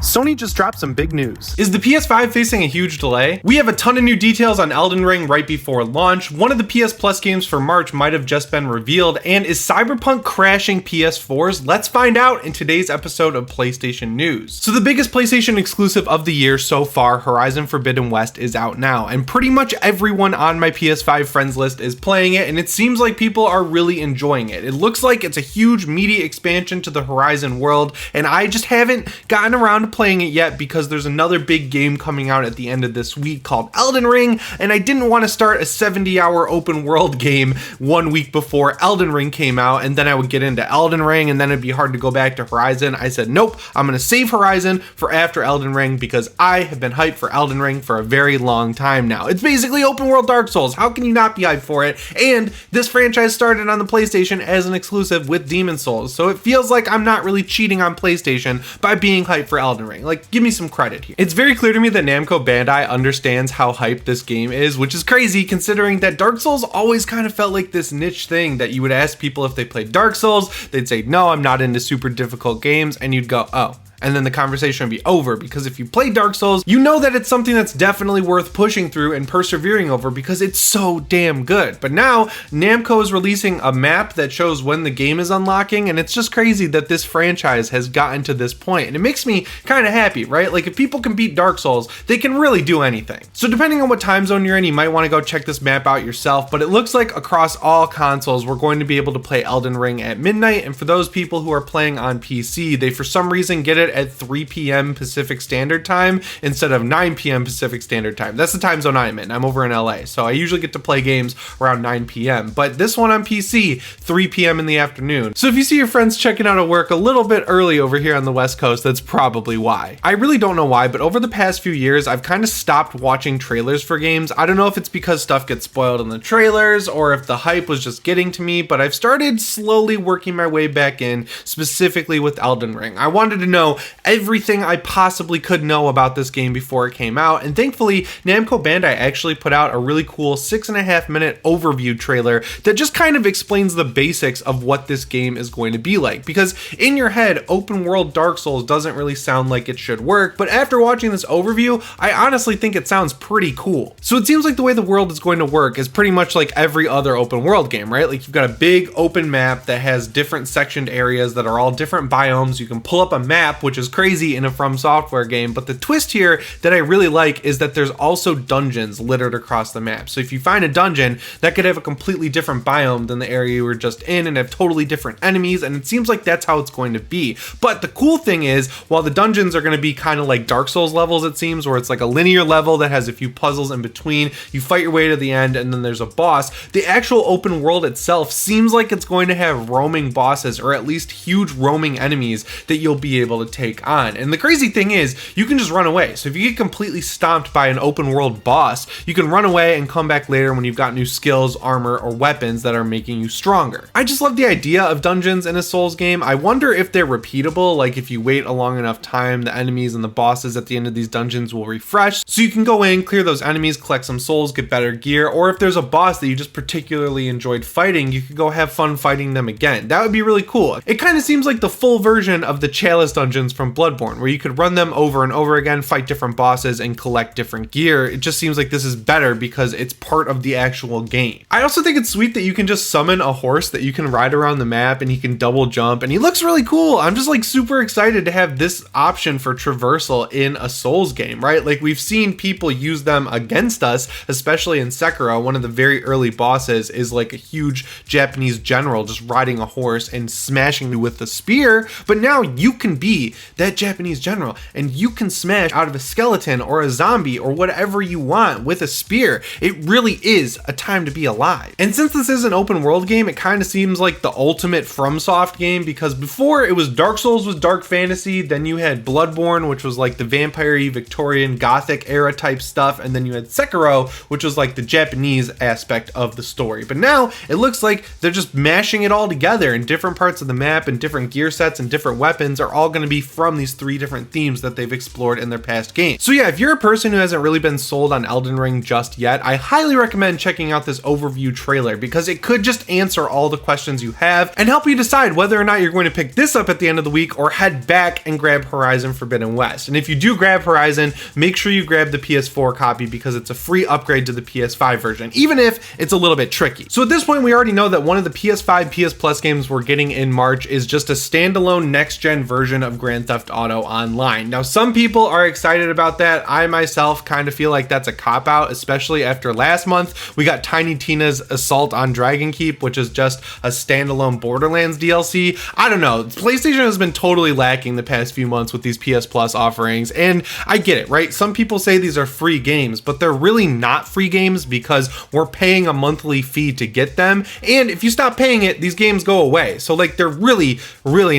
Sony just dropped some big news. Is the PS5 facing a huge delay? We have a ton of new details on Elden Ring right before launch. One of the PS Plus games for March might have just been revealed, and is Cyberpunk crashing PS4s? Let's find out in today's episode of PlayStation News. So the biggest PlayStation exclusive of the year so far, Horizon Forbidden West, is out now, and pretty much everyone on my PS5 friends list is playing it, and it seems like people are really enjoying it. It looks like it's a huge media expansion to the Horizon world, and I just haven't gotten around to playing it yet because there's another big game coming out at the end of this week called Elden Ring, and I didn't want to start a 70-hour open world game 1 week before Elden Ring came out, and then I would get into Elden Ring and then it'd be hard to go back to Horizon. I said, nope, I'm gonna save Horizon for after Elden Ring because I have been hyped for Elden Ring for a very long time now. It's basically open world Dark Souls. How can you not be hyped for it? And this franchise started on the PlayStation as an exclusive with Demon Souls, so it feels like I'm not really cheating on PlayStation by being hyped for Elden Ring. Like, give me some credit here. It's very clear to me that Namco Bandai understands how hyped this game is, which is crazy considering that Dark Souls always kind of felt like this niche thing that you would ask people if they played Dark Souls, they'd say, no, I'm not into super difficult games, and you'd go, oh. And then the conversation would be over, because if you play Dark Souls, you know that it's something that's definitely worth pushing through and persevering over because it's so damn good. But now, Namco is releasing a map that shows when the game is unlocking, and it's just crazy that this franchise has gotten to this point. And it makes me kind of happy, right? Like, if people can beat Dark Souls, they can really do anything. So depending on what time zone you're in, you might want to go check this map out yourself, but it looks like across all consoles, we're going to be able to play Elden Ring at midnight, and for those people who are playing on PC, they for some reason get it at 3 p.m. Pacific Standard Time instead of 9 p.m. Pacific Standard Time. That's the time zone I'm in. I'm over in LA, so I usually get to play games around 9 p.m. But this one on PC, 3 p.m. in the afternoon. So if you see your friends checking out of work a little bit early over here on the West Coast, that's probably why. I really don't know why, but over the past few years, I've kind of stopped watching trailers for games. I don't know if it's because stuff gets spoiled in the trailers or if the hype was just getting to me, but I've started slowly working my way back in, specifically with Elden Ring. I wanted to know everything I possibly could know about this game before it came out, and thankfully Namco Bandai actually put out a really cool 6.5-minute overview trailer that just kind of explains the basics of what this game is going to be like, because in your head open world Dark Souls doesn't really sound like it should work, but after watching this overview I honestly think it sounds pretty cool. So it seems like the way the world is going to work is pretty much like every other open world game, right? Like, you've got a big open map that has different sectioned areas that are all different biomes. You can pull up a map, which is crazy in a From Software game, but the twist here that I really like is that there's also dungeons littered across the map. So if you find a dungeon, that could have a completely different biome than the area you were just in and have totally different enemies, and it seems like that's how it's going to be. But the cool thing is, while the dungeons are going to be kind of like Dark Souls levels, it seems, where it's like a linear level that has a few puzzles in between, you fight your way to the end and then there's a boss, the actual open world itself seems like it's going to have roaming bosses, or at least huge roaming enemies that you'll be able to take on. And the crazy thing is, you can just run away. So if you get completely stomped by an open world boss, you can run away and come back later when you've got new skills, armor, or weapons that are making you stronger. I just love the idea of dungeons in a Souls game. I wonder if they're repeatable, like if you wait a long enough time, the enemies and the bosses at the end of these dungeons will refresh, so you can go in, clear those enemies, collect some souls, get better gear, or if there's a boss that you just particularly enjoyed fighting, you could go have fun fighting them again. That would be really cool. It kind of seems like the full version of the Chalice dungeons from Bloodborne, where you could run them over and over again, fight different bosses, and collect different gear. It just seems like this is better because it's part of the actual game. I also think it's sweet that you can just summon a horse that you can ride around the map, and he can double jump, and he looks really cool. I'm just like super excited to have this option for traversal in a Souls game, right? Like, we've seen people use them against us, especially in Sekiro. One of the very early bosses is like a huge Japanese general just riding a horse and smashing you with a spear, but now you can be that Japanese general and you can smash out of a skeleton or a zombie or whatever you want with a spear. It really is a time to be alive. And since this is an open world game, it kind of seems like the ultimate FromSoft game, because before it was Dark Souls was dark fantasy, then you had Bloodborne, which was like the vampire-y Victorian Gothic era type stuff, and then you had Sekiro, which was like the Japanese aspect of the story. But now it looks like they're just mashing it all together, and different parts of the map and different gear sets and different weapons are all going to be free from these 3 different themes that they've explored in their past games. So yeah, if you're a person who hasn't really been sold on Elden Ring just yet, I highly recommend checking out this overview trailer because it could just answer all the questions you have and help you decide whether or not you're going to pick this up at the end of the week or head back and grab Horizon Forbidden West. And if you do grab Horizon, make sure you grab the PS4 copy because it's a free upgrade to the PS5 version, even if it's a little bit tricky. So at this point, we already know that one of the PS5 PS Plus games we're getting in March is just a standalone next-gen version of Grand Theft Auto Online. Now, some people are excited about that. I myself kind of feel like that's a cop-out, especially after last month. We got Tiny Tina's Assault on Dragon Keep, which is just a standalone Borderlands DLC. I don't know. PlayStation has been totally lacking the past few months with these PS Plus offerings, and I get it, right? Some people say these are free games, but they're really not free games because we're paying a monthly fee to get them, and if you stop paying it, these games go away. So like, they're really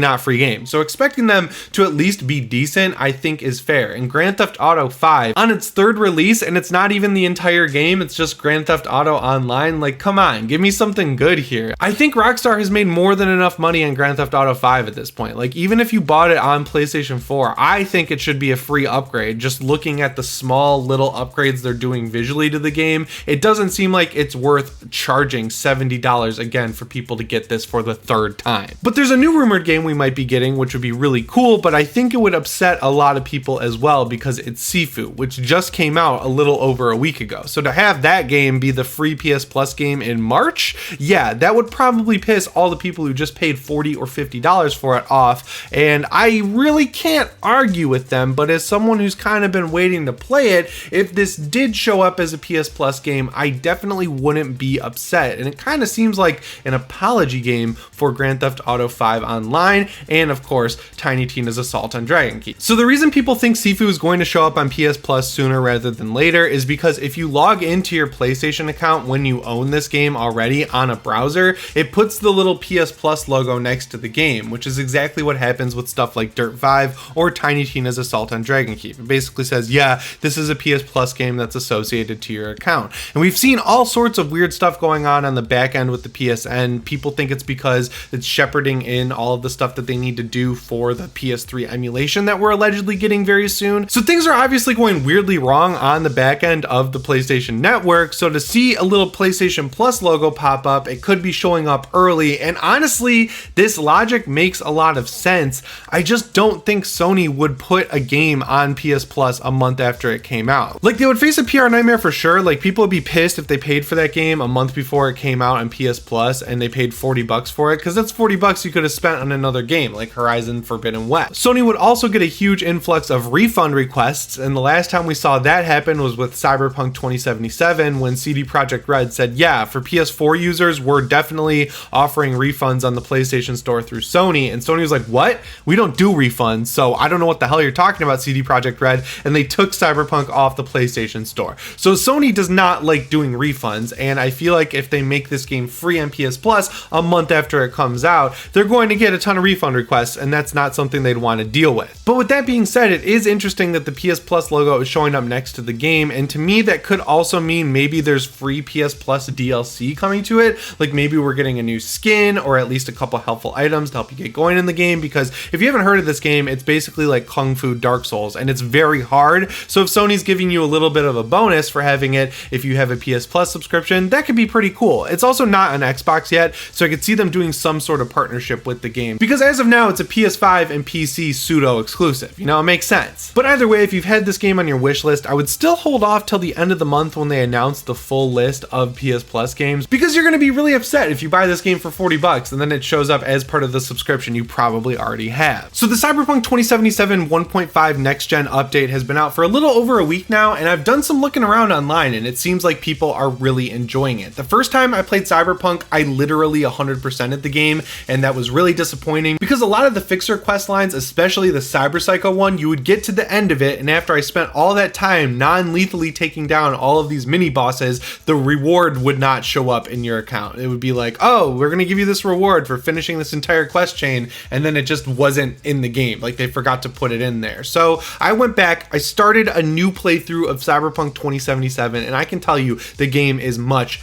not free games. So expecting them to at least be decent, I think is fair. And Grand Theft Auto 5 on its 3rd release, and it's not even the entire game, it's just Grand Theft Auto Online. Like, come on, give me something good here. I think Rockstar has made more than enough money on Grand Theft Auto 5 at this point. Like, even if you bought it on PlayStation 4, I think it should be a free upgrade. Just looking at the small little upgrades they're doing visually to the game, it doesn't seem like it's worth charging $70 again for people to get this for the 3rd time. But there's a new rumored game we might be getting, which would be really cool, but I think it would upset a lot of people as well because it's Sifu, which just came out a little over a week ago. So to have that game be the free PS Plus game in March, yeah, that would probably piss all the people who just paid $40 or $50 for it off, and I really can't argue with them. But as someone who's kind of been waiting to play it, if this did show up as a PS Plus game, I definitely wouldn't be upset. And it kind of seems like an apology game for Grand Theft Auto 5 Online and of course Tiny Tina's Assault on Dragon Keep. So the reason people think Sifu is going to show up on PS Plus sooner rather than later is because if you log into your PlayStation account when you own this game already on a browser, it puts the little PS Plus logo next to the game, which is exactly what happens with stuff like Dirt 5 or Tiny Tina's Assault on Dragon Keep. It basically says, yeah, this is a PS Plus game that's associated to your account. And we've seen all sorts of weird stuff going on the back end with the PSN. People think it's because it's shepherding in all of the stuff that they need to do for the PS3 emulation that we're allegedly getting very soon. So things are obviously going weirdly wrong on the back end of the PlayStation Network. So to see a little PlayStation Plus logo pop up, it could be showing up early. And honestly, this logic makes a lot of sense. I just don't think Sony would put a game on PS Plus a month after it came out. Like, they would face a PR nightmare for sure. Like, people would be pissed if they paid for that game a month before it came out on PS Plus and they paid $40 for it, because that's $40 you could have spent on another game like Horizon Forbidden West. Sony would also get a huge influx of refund requests, and the last time we saw that happen was with Cyberpunk 2077 when CD Projekt RED said, yeah, for PS4 users, we're definitely offering refunds on the PlayStation Store through Sony. And Sony was like, what? We don't do refunds, so I don't know what the hell you're talking about, CD Projekt RED, and they took Cyberpunk off the PlayStation Store. So Sony does not like doing refunds, and I feel like if they make this game free on PS Plus a month after it comes out, they're going to get a ton of refund requests, and that's not something they'd want to deal with. But with that being said, it is interesting that the PS Plus logo is showing up next to the game, and to me that could also mean maybe there's free PS Plus DLC coming to it. Like, maybe we're getting a new skin or at least a couple helpful items to help you get going in the game, because if you haven't heard of this game, it's basically like Kung Fu Dark Souls, and it's very hard. So if Sony's giving you a little bit of a bonus for having it if you have a PS Plus subscription, that could be pretty cool. It's also not on Xbox yet, so I could see them doing some sort of partnership with the game, because as of now it's a PS5 and PC pseudo exclusive. You know, it makes sense. But either way, if you've had this game on your wish list, I would still hold off till the end of the month when they announce the full list of PS Plus games, because you're going to be really upset if you buy this game for $40 and then it shows up as part of the subscription you probably already have. So the Cyberpunk 2077 1.5 next gen update has been out for a little over a week now, and I've done some looking around online, and it seems like people are really enjoying it. The first time I played Cyberpunk, I literally 100%ed the game, and that was really disappointing because a lot of the fixer quest lines, especially the Cyber Psycho one, you would get to the end of it, and after I spent all that time non-lethally taking down all of these mini bosses, the reward would not show up in your account. It would be like, oh, we're gonna give you this reward for finishing this entire quest chain, and then it just wasn't in the game. Like, they forgot to put it in there. So I went back, I started a new playthrough of Cyberpunk 2077, and I can tell you the game is much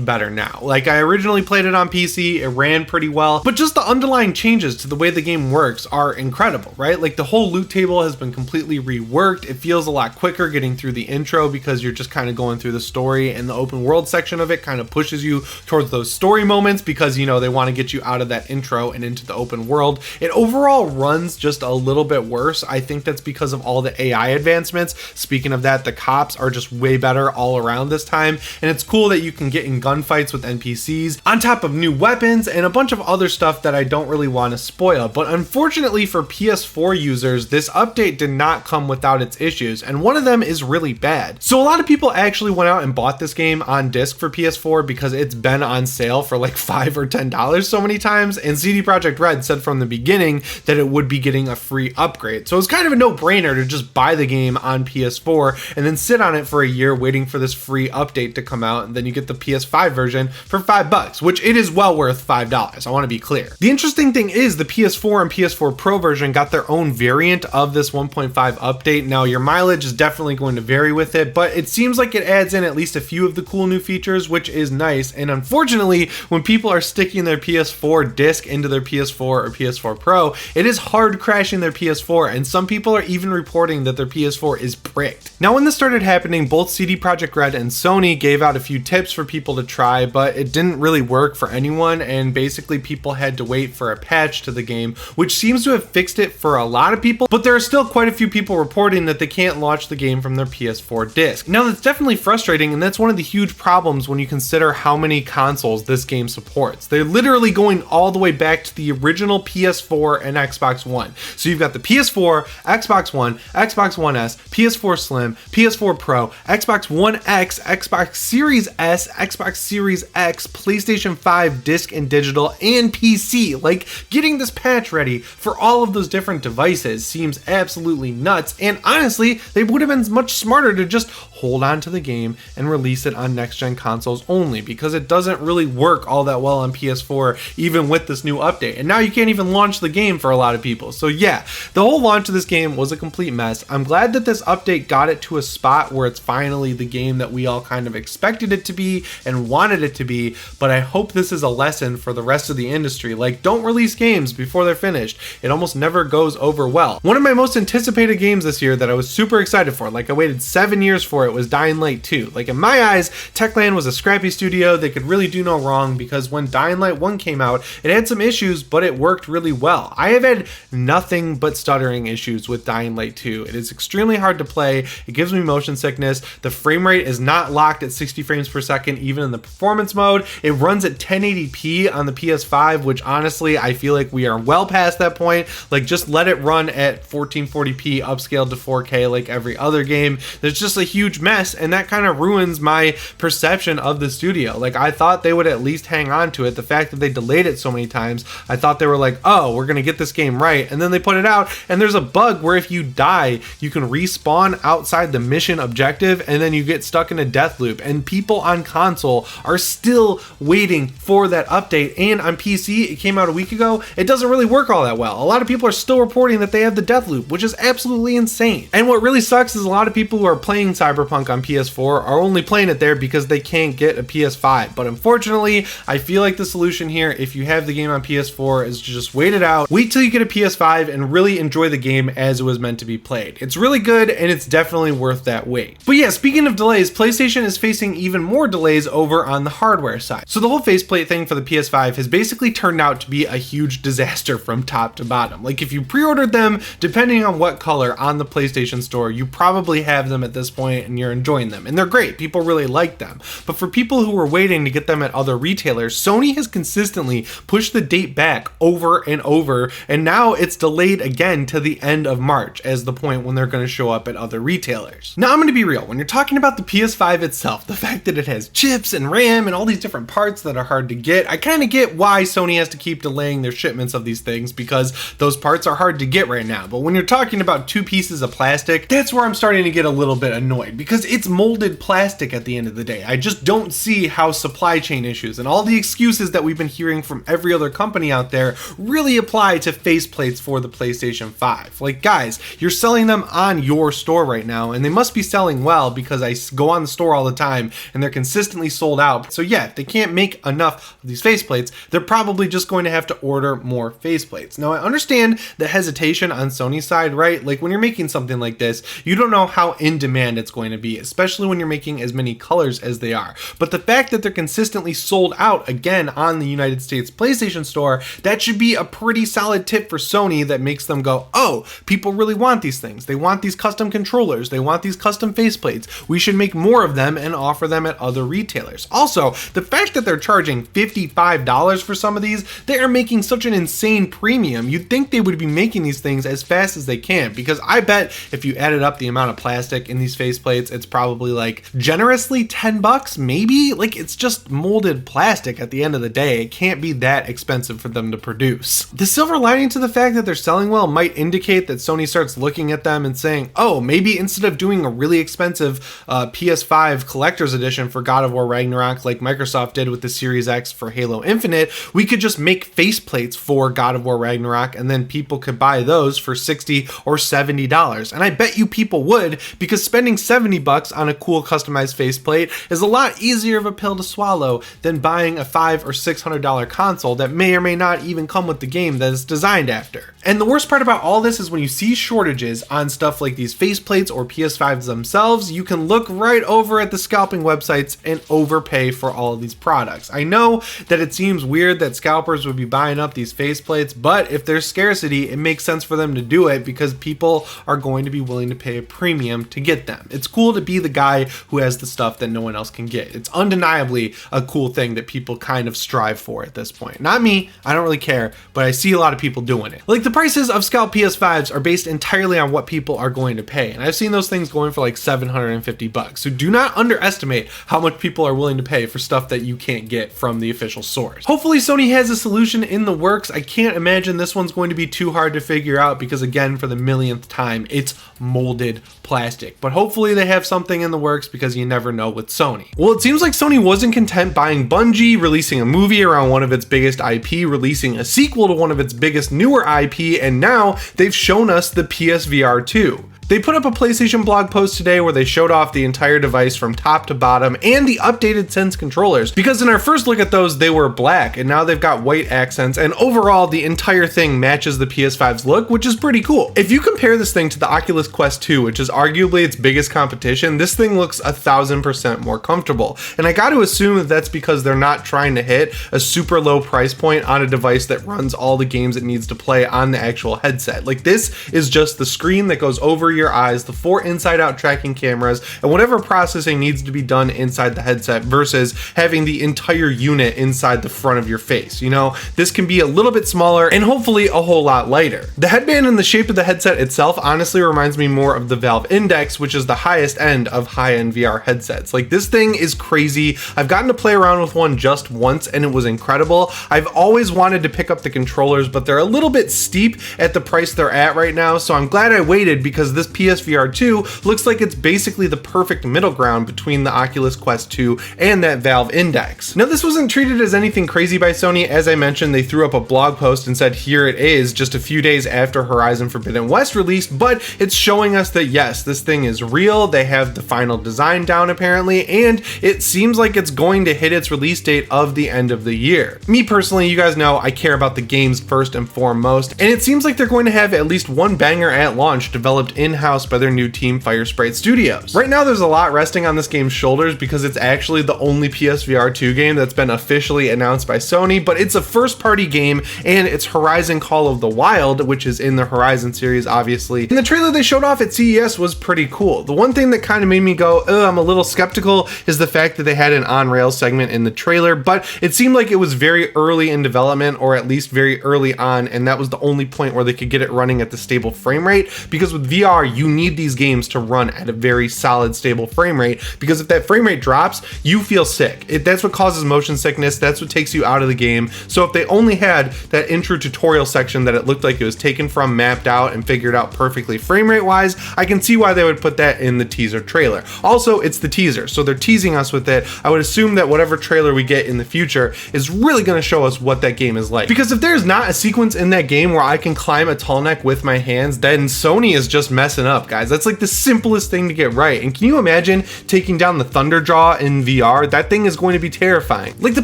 better now. Like, I originally played it on PC, it ran pretty well, but just the underlying changes to the way the game works are are incredible, right? Like the whole loot table has been completely reworked. It feels a lot quicker getting through the intro because you're just kind of going through the story, and the open world section of it kind of pushes you towards those story moments because, you know, they want to get you out of that intro and into the open world. It overall runs just a little bit worse. I think that's because of all the AI advancements. Speaking of that, the cops are just way better all around this time, and it's cool that you can get in gunfights with NPCs on top of new weapons and a bunch of other stuff that I don't really want to spoil. But unfortunately for PS4 users, this update did not come without its issues, and one of them is really bad. So a lot of people actually went out and bought this game on disc for PS4 because it's been on sale for like $5 or $10 so many times, and CD Projekt RED said from the beginning that it would be getting a free upgrade. So it's kind of a no-brainer to just buy the game on PS4 and then sit on it for a year waiting for this free update to come out, and then you get the PS5 version for $5, which it is well worth $5. I want to be clear. The interesting thing is the PS4 and PS4 Pro version got their own variant of this 1.5 update. Now your mileage is definitely going to vary with it, but it seems like it adds in at least a few of the cool new features, which is nice. And unfortunately, when people are sticking their PS4 disc into their PS4 or PS4 Pro, it is hard crashing their PS4, and some people are even reporting that their PS4 is bricked. Now when this started happening, both CD Projekt RED and Sony gave out a few tips for people to try, but it didn't really work for anyone, and basically people had to wait for a patch to the game, which seems to have fixed it for a lot of people, but there are still quite a few people reporting that they can't launch the game from their PS4 disc. Now that's definitely frustrating, and that's one of the huge problems when you consider how many consoles this game supports. They're literally going all the way back to the original PS4 and Xbox One. So you've got the PS4, Xbox One, Xbox One S, PS4 Slim, PS4 Pro, Xbox One X, Xbox Series S, Xbox Series X, PlayStation 5 disc and digital, and PC. Like, getting this patch ready for all of those different devices seems absolutely nuts, and honestly, they would have been much smarter to just hold on to the game and release it on next-gen consoles only, because it doesn't really work all that well on PS4 even with this new update, and now you can't even launch the game for a lot of people. So yeah, the whole launch of this game was a complete mess. I'm glad that this update got it to a spot where it's finally the game that we all kind of expected it to be and wanted it to be, but I hope this is a lesson for the rest of the industry. Like, don't release games before they're finished. It almost never goes over well. One of my most anticipated games this year that I was super excited for, like I waited 7 years for it, was Dying Light 2. Like, in my eyes, Techland was a scrappy studio. They could really do no wrong, because when Dying Light 1 came out, it had some issues, but it worked really well. I have had nothing but stuttering issues with Dying Light 2. It is extremely hard to play. It gives me motion sickness. The frame rate is not locked at 60 frames per second, even in the performance mode. It runs at 1080p on the PS5, which honestly, I feel like we are well past that point. Like, just let it run at 1440p upscaled to 4K like every other game. There's just a huge mess, and that kind of ruins my perception of the studio. Like, I thought they would at least hang on to it. The fact that they delayed it so many times, I thought they were like, oh, we're gonna get this game right, and then they put it out, and there's a bug where if you die, you can respawn outside the mission objective, and then you get stuck in a death loop, and people on console are still waiting for that update. And on PC, it came out a week ago, it doesn't really work all that well. A lot of people are still reporting that they have the death loop, which is absolutely insane. And what really sucks is a lot of people who are playing Cyberpunk on PS4 are only playing it there because they can't get a PS5. But unfortunately, I feel like the solution here, if you have the game on PS4, is to just wait it out, wait till you get a PS5, and really enjoy the game as it was meant to be played. It's really good, and it's definitely worth that wait. But yeah, speaking of delays, PlayStation is facing even more delays over on the hardware side. So the whole faceplate thing for the PS5 has basically turned out to be a huge disaster from top to bottom. Like, if you pre-ordered them, depending on what color on the PlayStation Store, you probably have them at this point and you're enjoying them. And they're great. People really like them. But for people who were waiting to get them at other retailers, Sony has consistently pushed the date back over and over, and now it's delayed again to the end of March as the point when they're going to show up at other retailers. Now, I'm going to be real. When you're talking about the PS5 itself, the fact that it has chips and RAM and all these different parts that are hard to get, I kind of get why Sony has to keep delaying their shipments of these things, because those parts are hard to get right now. But when you're talking about 2 pieces of plastic, that's where I'm starting to get a little bit annoyed, because it's molded plastic at the end of the day. I just don't see how supply chain issues and all the excuses that we've been hearing from every other company out there really apply to faceplates for the PlayStation 5. Like, guys, you're selling them on your store right now, and they must be selling well, because I go on the store all the time and they're consistently sold out. So yeah, if they can't make enough of these faceplates, they're probably just going to have to order more faceplates. Now, I understand understand the hesitation on Sony's side, right? Like when you're making something like this, you don't know how in demand it's going to be, especially when you're making as many colors as they are. But the fact that they're consistently sold out again on the United States PlayStation Store, that should be a pretty solid tip for Sony that makes them go, oh, people really want these things. They want these custom controllers. They want these custom faceplates. We should make more of them and offer them at other retailers. Also, the fact that they're charging $55 for some of these, they are making such an insane premium. You'd think they would be making these things as fast as they can, because I bet if you added up the amount of plastic in these faceplates, it's probably like generously $10, maybe? Like it's just molded plastic at the end of the day. It can't be that expensive for them to produce. The silver lining to the fact that they're selling well might indicate that Sony starts looking at them and saying, oh, maybe instead of doing a really expensive PS5 collector's edition for God of War Ragnarok like Microsoft did with the Series X for Halo Infinite, we could just make faceplates for God of War Ragnarok and then people could buy those for $60 or $70. And I bet you people would, because spending $70 on a cool customized faceplate is a lot easier of a pill to swallow than buying a $500 or $600 console that may or may not even come with the game that it's designed after. And the worst part about all this is when you see shortages on stuff like these faceplates or PS5s themselves, you can look right over at the scalping websites and overpay for all of these products. I know that it seems weird that scalpers would be buying up these faceplates, but if there's scarcity, it makes sense for them to do it because people are going to be willing to pay a premium to get them. It's cool to be the guy who has the stuff that no one else can get. It's undeniably a cool thing that people kind of strive for at this point. Not me, I don't really care, but I see a lot of people doing it. Like the prices of scalp PS5s are based entirely on what people are going to pay, and I've seen those things going for like $750. So do not underestimate how much people are willing to pay for stuff that you can't get from the official source. Hopefully Sony has a solution in the works. I can't imagine this one's going to be too hard to figure out because, again, for the millionth time, it's molded plastic. But hopefully they have something in the works because you never know with Sony. Well, it seems like Sony wasn't content buying Bungie, releasing a movie around one of its biggest IP, releasing a sequel to one of its biggest newer IP, and now they've shown us the PSVR 2. They put up a PlayStation blog post today where they showed off the entire device from top to bottom and the updated Sense controllers, because in our first look at those they were black and now they've got white accents, and overall the entire thing matches the PS5's look, which is pretty cool. If you compare this thing to the Oculus Quest 2, which is arguably its biggest competition, this thing looks 1000% more comfortable, and I got to assume that that's because they're not trying to hit a super low price point on a device that runs all the games it needs to play on the actual headset. Like, this is just the screen that goes over your eyes, the 4 inside-out tracking cameras, and whatever processing needs to be done inside the headset versus having the entire unit inside the front of your face. You know, this can be a little bit smaller and hopefully a whole lot lighter. The headband and the shape of the headset itself honestly reminds me more of the Valve Index, which is the highest end of high-end VR headsets. Like, this thing is crazy. I've gotten to play around with one just once and it was incredible. I've always wanted to pick up the controllers, but they're a little bit steep at the price they're at right now, so I'm glad I waited because this PSVR 2 looks like it's basically the perfect middle ground between the Oculus Quest 2 and that Valve Index. Now, this wasn't treated as anything crazy by Sony. As I mentioned, they threw up a blog post and said, here it is, just a few days after Horizon Forbidden West released, but it's showing us that yes, this thing is real. They have the final design down apparently, and it seems like it's going to hit its release date of the end of the year. Me personally, you guys know I care about the games first and foremost, and it seems like they're going to have at least one banger at launch developed in-house by their new team, Firesprite Studios. Right now there's a lot resting on this game's shoulders because it's actually the only PSVR 2 game that's been officially announced by Sony, but it's a first-party game and it's Horizon Call of the Wild, which is in the Horizon series obviously. And the trailer they showed off at CES was pretty cool. The one thing that kind of made me go, I'm a little skeptical is the fact that they had an on-rails segment in the trailer, but it seemed like it was very early in development, or at least very early on, and that was the only point where they could get it running at the stable frame rate, because with VR you need these games to run at a very solid stable frame rate, because if that frame rate drops you feel sick. That's what causes motion sickness, that's what takes you out of the game. So if they only had that intro tutorial section that it looked like it was taken from, mapped out and figured out perfectly frame rate wise, I can see why they would put that in the teaser trailer. Also, it's the teaser, so they're teasing us with it. I would assume that whatever trailer we get in the future is really going to show us what that game is like, because if there's not a sequence in that game where I can climb a tall neck with my hands, then Sony is just messing messing up, guys. That's like the simplest thing to get right. And can you imagine taking down the Thunderjaw in VR? That thing is going to be terrifying. Like, the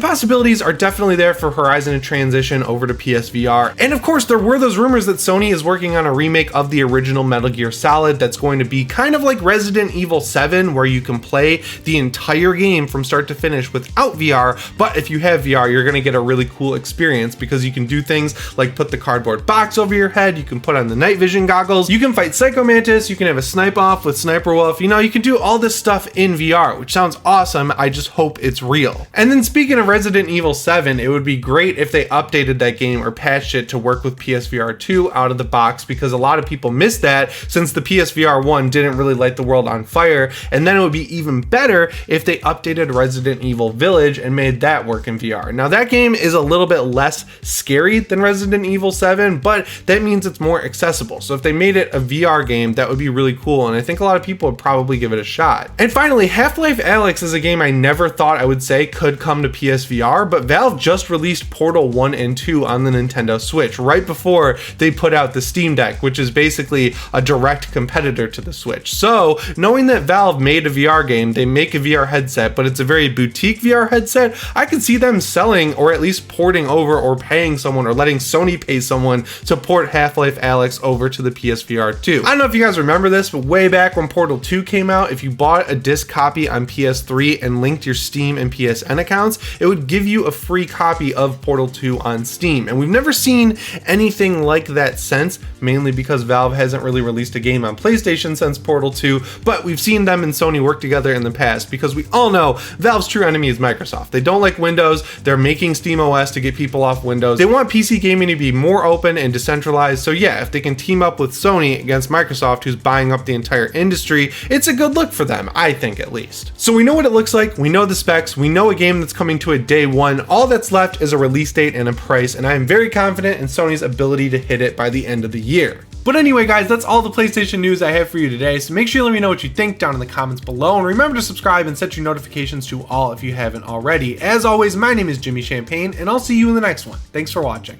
possibilities are definitely there for Horizon to transition over to PSVR. And of course, there were those rumors that Sony is working on a remake of the original Metal Gear Solid that's going to be kind of like Resident Evil 7, where you can play the entire game from start to finish without VR, but if you have VR, you're gonna get a really cool experience because you can do things like put the cardboard box over your head, you can put on the night vision goggles, you can fight Psycho Mantis, you can have a snipe off with Sniper Wolf, you know, you can do all this stuff in VR, which sounds awesome. I just hope it's real. And then speaking of Resident Evil 7, it would be great if they updated that game or patched it to work with PSVR 2 out of the box, because a lot of people missed that since the PSVR 1 didn't really light the world on fire. And then it would be even better if they updated Resident Evil Village and made that work in VR. Now, that game is a little bit less scary than Resident Evil 7, but that means it's more accessible. So if they made it a VR game, that would be really cool, and I think a lot of people would probably give it a shot. And finally, Half-Life Alyx is a game I never thought I would say could come to PSVR, but Valve just released Portal 1 and 2 on the Nintendo Switch right before they put out the Steam Deck, which is basically a direct competitor to the Switch. So knowing that Valve made a VR game, they make a VR headset, but it's a very boutique VR headset, I could see them selling or at least porting over or paying someone or letting Sony pay someone to port Half-Life Alyx over to the PSVR 2. I don't know if you guys remember this, but way back when Portal 2 came out, if you bought a disc copy on PS3 and linked your Steam and PSN accounts, it would give you a free copy of Portal 2 on Steam. And we've never seen anything like that since, mainly because Valve hasn't really released a game on PlayStation since Portal 2, but we've seen them and Sony work together in the past because we all know Valve's true enemy is Microsoft. They don't like Windows. They're making SteamOS to get people off Windows. They want PC gaming to be more open and decentralized. So yeah, if they can team up with Sony against Microsoft, who's buying up the entire industry, it's a good look for them, I think at least. So we know what it looks like, we know the specs, we know a game that's coming to it day one. All that's left is a release date and a price, and I am very confident in Sony's ability to hit it by the end of the year. But anyway, guys, that's all the PlayStation news I have for you today, so make sure you let me know what you think down in the comments below, and remember to subscribe and set your notifications to all if you haven't already. As always, my name is Jimmy Champagne, and I'll see you in the next one. Thanks for watching.